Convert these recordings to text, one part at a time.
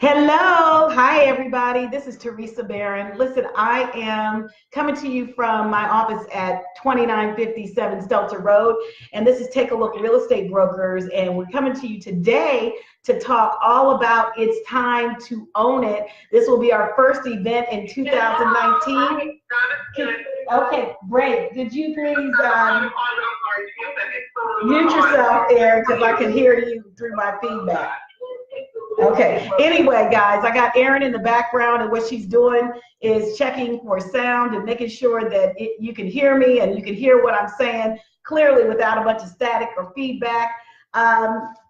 Hello. Hi, everybody. This is Theresa Barron. Listen, I am coming to you from my office at 2957 Stelter Road, and this is Take a Look Real Estate Brokers, and we're coming to you today to talk all about It's Time to Own It. This will be our first event in 2019. Okay, great. Did you please mute yourself, Aaron, because I can hear you through my feedback. Okay, anyway, guys, I got Erin in the background, and what she's doing is checking for sound and making sure that you can hear me and you can hear what I'm saying clearly without a bunch of static or feedback.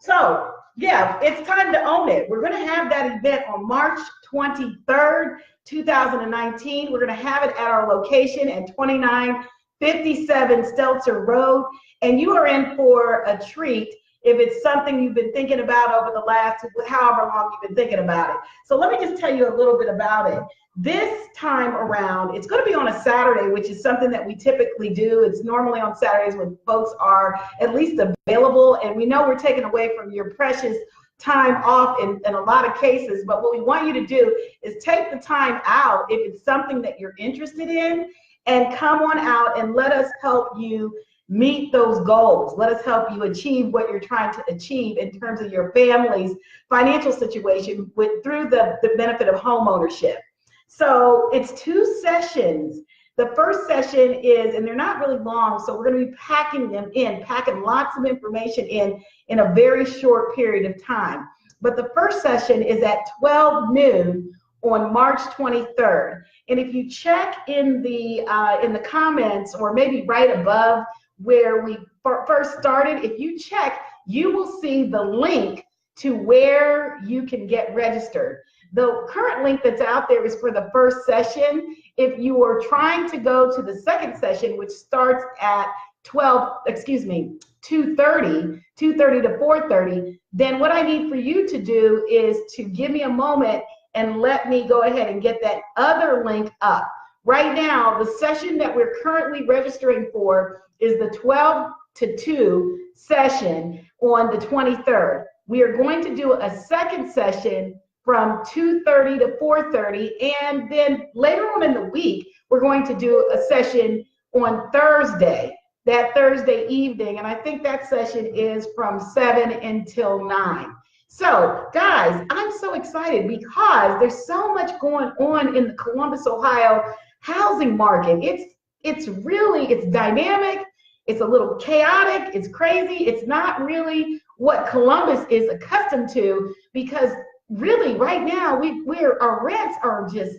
So, yeah, it's time to own it. We're going to have that event on March 23rd, 2019. We're going to have it at our location at 2957 Stelter Road, and you are in for a treat if it's something you've been thinking about over the last however long you've been thinking about it. So let me just tell you a little bit about it. This time around, it's going to be on a Saturday, which is something that we typically do. It's normally on Saturdays when folks are at least available, and we know we're taking away from your precious time off in a lot of cases, but what we want you to do is take the time out if it's something that you're interested in, and come on out and let us help you meet those goals. Let us help you achieve what you're trying to achieve in terms of your family's financial situation through the benefit of home ownership. So it's 2 sessions. The first session is, and they're not really long, so we're going to be packing them in, packing lots of information in a very short period of time. But the first session is at 12 noon on March 23rd. And if you check in the comments, or maybe right above where we first started, if you check, you will see the link to where you can get registered. The current link that's out there is for the first session. If you are trying to go to the second session, which starts at 2:30 to 4:30, then what I need for you to do is to give me a moment and let me go ahead and get that other link up. Right now, the session that we're currently registering for is the 12 to 2 session on the 23rd. We are going to do a second session from 2:30 to 4:30, and then later on in the week, we're going to do a session on Thursday, that Thursday evening, and I think that session is from 7 until 9. So, guys, I'm so excited because there's so much going on in the Columbus, Ohio housing market. It's dynamic, it's a little chaotic, it's crazy. It's not really what Columbus is accustomed to, because really right now our rents are just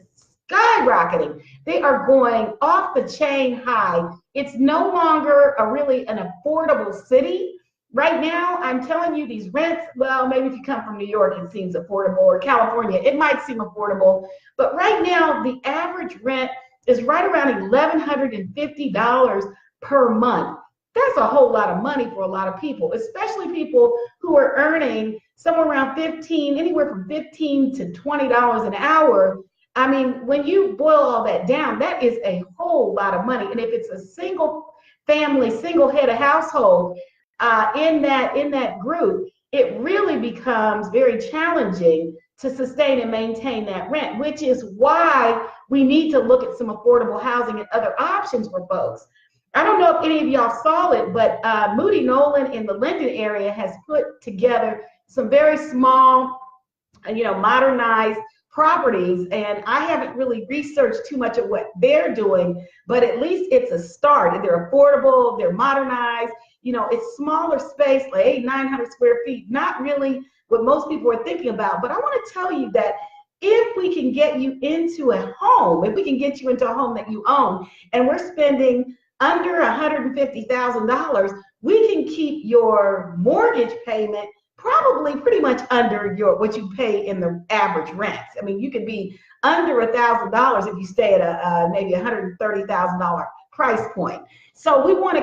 skyrocketing. They are going off the chain high. It's no longer really an affordable city. Right now, I'm telling you, these rents, well, maybe if you come from New York, it seems affordable, or California, it might seem affordable. But right now, the average rent is right around $1,150 per month. That's a whole lot of money for a lot of people, especially people who are earning somewhere around anywhere from $15 to $20 an hour. I mean, when you boil all that down, that is a whole lot of money. And if it's a single family, single head of household, in that group, it really becomes very challenging to sustain and maintain that rent, which is why we need to look at some affordable housing and other options for folks. I don't know if any of y'all saw it, but Moody Nolan in the Linden area has put together some very small, modernized properties, and I haven't really researched too much of what they're doing, but at least it's a start. They're affordable, they're modernized, it's smaller space, like 900 square feet, not really what most people are thinking about. But I want to tell you that if we can get you into a home, if we can get you into a home that you own, and we're spending under $150,000, we can keep your mortgage payment probably pretty much under what you pay in the average rents. I mean, you could be under $1,000 if you stay at a maybe $130,000 price point. So we want to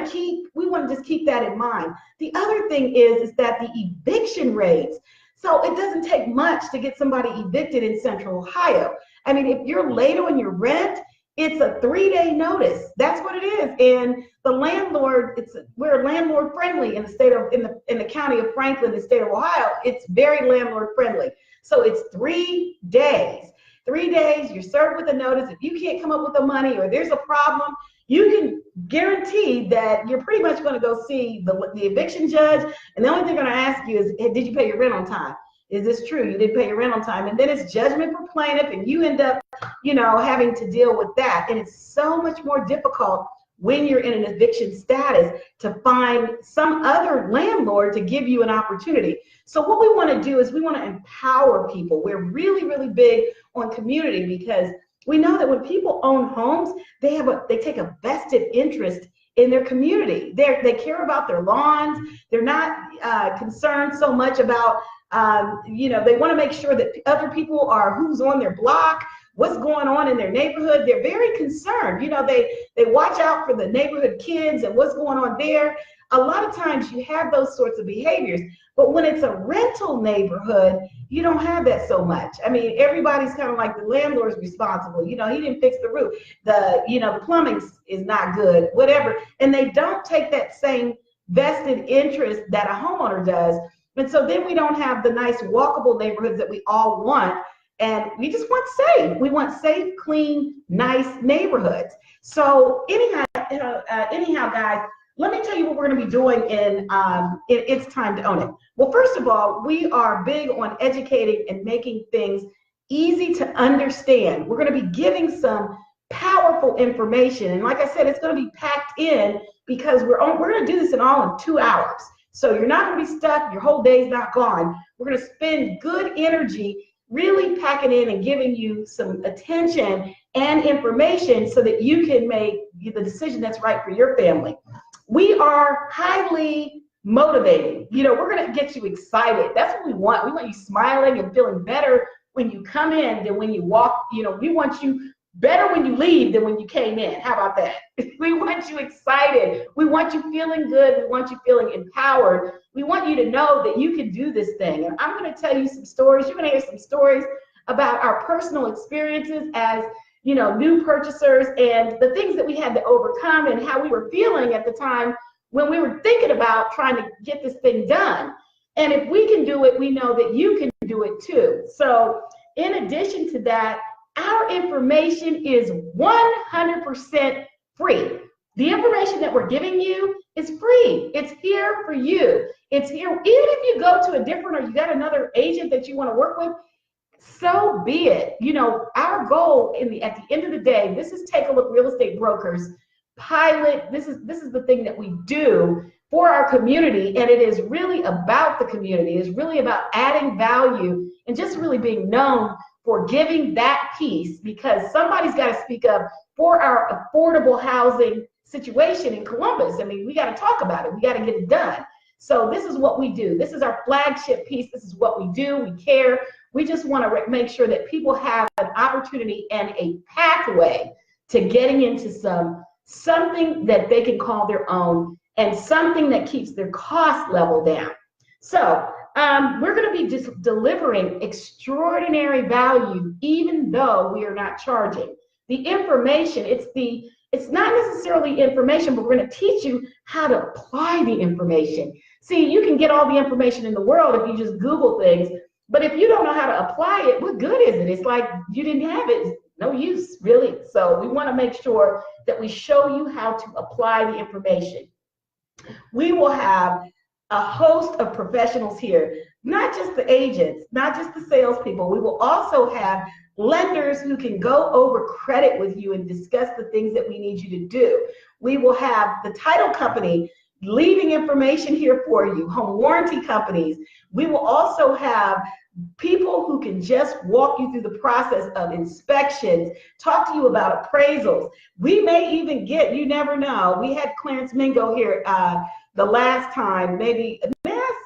just keep that in mind. The other thing is that the eviction rates. So it doesn't take much to get somebody evicted in Central Ohio. I mean, if you're late on your rent, it's a 3-day notice. That's what it is. And the landlord, we're landlord friendly in the county of Franklin, the state of Ohio. It's very landlord friendly. So it's 3 days. 3 days, you're served with a notice. If you can't come up with the money or there's a problem, you can guarantee that you're pretty much going to go see the eviction judge. And the only thing they're going to ask you is, hey, did you pay your rent on time? Is this true? You didn't pay your rent on time. And then it's judgment for plaintiff, and you end up, having to deal with that. And it's so much more difficult when you're in an eviction status to find some other landlord to give you an opportunity. So what we want to do is we want to empower people. We're really, really big on community, because we know that when people own homes, they take a vested interest in their community. They care about their lawns. They're not concerned so much about, they want to make sure that other people are who's on their block, what's going on in their neighborhood. They're very concerned. They watch out for the neighborhood kids and what's going on there. A lot of times you have those sorts of behaviors, but when it's a rental neighborhood, you don't have that so much. I mean, everybody's kind of like the landlord's responsible. He didn't fix the roof. The plumbing is not good, whatever. And they don't take that same vested interest that a homeowner does. And so then we don't have the nice walkable neighborhoods that we all want. And we just want safe. We want safe, clean, nice neighborhoods. So anyhow, guys, let me tell you what we're going to be doing in It's Time to Own It. Well, first of all, we are big on educating and making things easy to understand. We're going to be giving some powerful information. And like I said, it's going to be packed in, because we're going to do this in 2 hours. So you're not going to be stuck. Your whole day's not gone. We're going to spend good energy really packing in and giving you some attention and information so that you can make the decision that's right for your family. We are highly motivating. We're going to get you excited. That's what we want. We want you smiling and feeling better when you come in than when you walk. We want you better when you leave than when you came in. How about that? We want you excited. We want you feeling good. We want you feeling empowered. We want you to know that you can do this thing. And I'm going to tell you some stories. You're going to hear some stories about our personal experiences as new purchasers, and the things that we had to overcome, and how we were feeling at the time when we were thinking about trying to get this thing done. And if we can do it, we know that you can do it too. So in addition to that, our information is 100% free. The information that we're giving you is free. It's here for you. It's here. Even if you go to a different, or you got another agent that you want to work with, so be it. Our goal at the end of the day, this is Take a Look Real Estate Brokers pilot. This is the thing that we do for our community, and it is really about the community. It's really about adding value and just really being known for giving that piece, because somebody's got to speak up for our affordable housing situation in Columbus. I mean, we got to talk about it. We got to get it done. So this is what we do. This is our flagship piece. This is what we do. We care. We just want to make sure that people have an opportunity and a pathway to getting into something that they can call their own, and something that keeps their cost level down. So we're going to be just delivering extraordinary value, even though we are not charging. The information, it's not necessarily information, but we're going to teach you how to apply the information. See, you can get all the information in the world if you just Google things, but if you don't know how to apply it, what good is it? It's like you didn't have it. It's no use, really. So we want to make sure that we show you how to apply the information. We will have a host of professionals here, not just the agents, not just the salespeople. We will also have lenders who can go over credit with you and discuss the things that we need you to do. We will have the title company leaving information here for you, home warranty companies. We will also have people who can just walk you through the process of inspections, talk to you about appraisals. We may even get, you never know, we had Clarence Mingo here the last time, maybe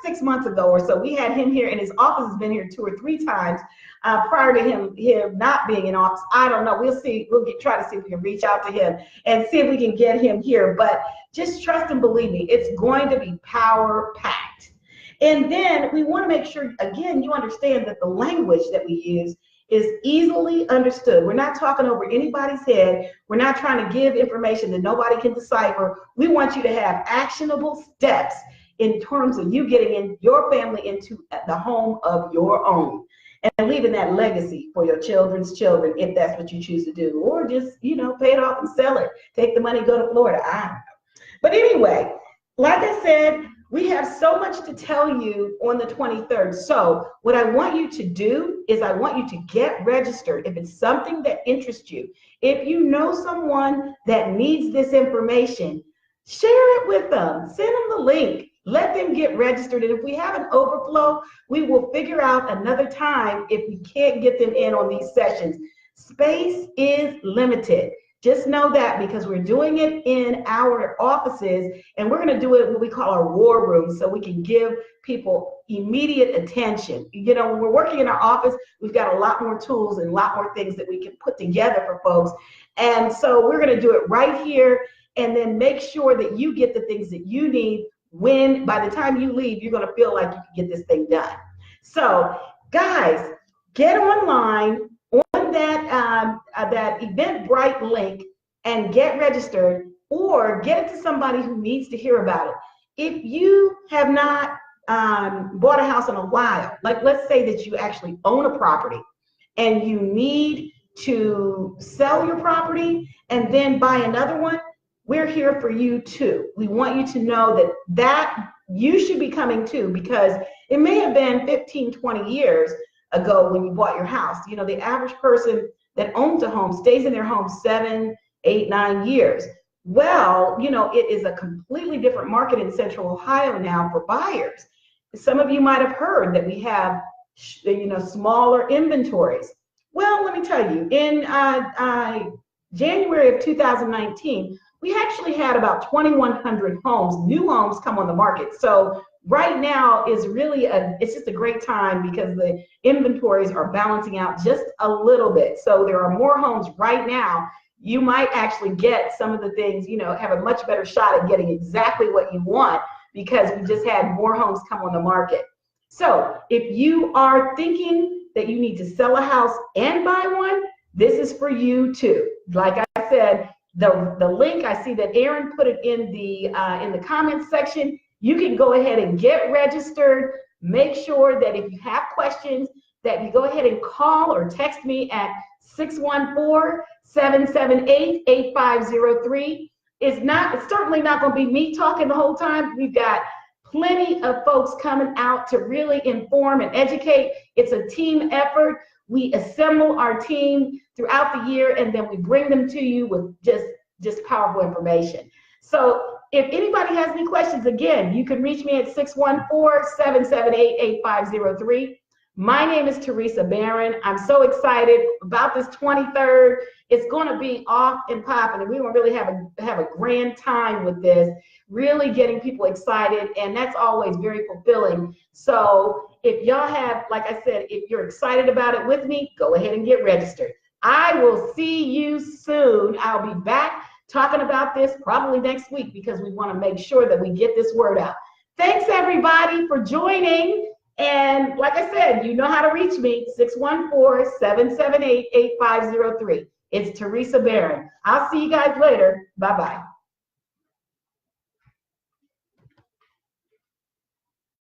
6 months ago or so. We had him here, and his office has been here 2 or 3 times prior to him not being in office. I don't know. We'll see. Try to see if we can reach out to him and see if we can get him here. But just trust and believe me, it's going to be power packed. And then we want to make sure, again, you understand that the language that we use is easily understood. We're not talking over anybody's head. We're not trying to give information that nobody can decipher. We want you to have actionable steps in terms of you getting your family into the home of your own. and leaving that legacy for your children's children, if that's what you choose to do, or just, you know, pay it off and sell it. Take the money, go to Florida. I don't know. But anyway, like I said, we have so much to tell you on the 23rd. So what I want you to do is I want you to get registered if it's something that interests you. If you know someone that needs this information, share it with them. Send them the link. Let them get registered. And if we have an overflow, we will figure out another time if we can't get them in on these sessions. Space is limited. Just know that, because we're doing it in our offices, and we're going to do it in what we call our war room, so we can give people immediate attention. You know, when we're working in our office, we've got a lot more tools and a lot more things that we can put together for folks. And so we're going to do it right here, and then make sure that you get the things that you need when, by the time you leave, you're going to feel like you can get this thing done. So, guys, get online on that Eventbrite link and get registered, or get it to somebody who needs to hear about it. If you have not bought a house in a while, like let's say that you actually own a property and you need to sell your property and then buy another one, we're here for you too. We want you to know that you should be coming too, because it may have been 15, 20 years ago when you bought your house. You know, the average person that owns a home stays in their home 7, 8, 9 years. Well, you know, it is a completely different market in Central Ohio now for buyers. Some of you might have heard that we have, you know, smaller inventories. Well, let me tell you, in January of 2019, we actually had about 2,100 homes, new homes, come on the market. So right now is really it's just a great time, because the inventories are balancing out just a little bit. So there are more homes right now. You might actually get some of the things, you know, have a much better shot at getting exactly what you want, because we just had more homes come on the market. So if you are thinking that you need to sell a house and buy one, this is for you too. Like I said, the link, I see that Aaron put it in the comments section. You can go ahead and get registered. Make sure that if you have questions, that you go ahead and call or text me at 614-778-8503. It's certainly not going to be me talking the whole time. We've got plenty of folks coming out to really inform and educate. It's a team effort. We assemble our team throughout the year, and then we bring them to you with just powerful information. So if anybody has any questions, again, you can reach me at 614-778-8503. My name is Theresa Barron. I'm so excited about this 23rd. It's going to be off and popping, and we're going to really have a grand time with this, really getting people excited, and that's always very fulfilling. So if y'all have, like I said, if you're excited about it with me, go ahead and get registered. I will see you soon. I'll be back talking about this probably next week, because we want to make sure that we get this word out. Thanks everybody for joining. And like I said, you know how to reach me, 614-778-8503. It's Theresa Barron. I'll see you guys later. Bye-bye.